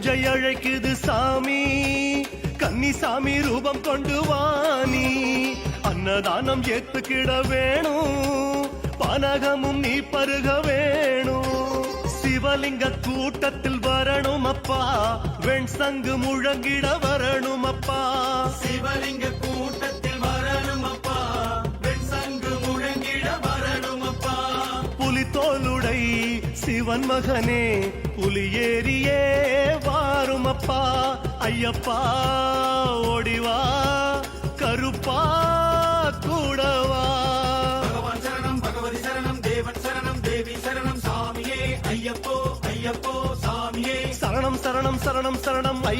பூஜை அழைக்குது சாமி, கன்னிசாமி ரூபம் கொண்டு வாணி. அன்னதானம் ஏத்துக்கிட வேணும், பானகமும் நீ பருக வேணும். சிவலிங்க கூட்டத்தில் வரணும் அப்பா, வெண் சங்கு முழங்கிட வரணும் அப்பா. சிவலிங்க கூட்டத்தில் வரணும் அப்பா, வெண் சங்கு முழங்கிட வரணும் அப்பா. புலித்தோலுடை சிவன் மகனே புலியேறியே வாரும் அப்பா. ஐயப்பா ஓடிவா, கருப்பா கூடவா. பகவான் சரணம், பகவதி சரணம், தேவன் சரணம், தேவி சரணம், சாமியே ஐயப்போ ஐயப்போ சாமியே. சரணம் சரணம் சரணம் சரணம் ஐ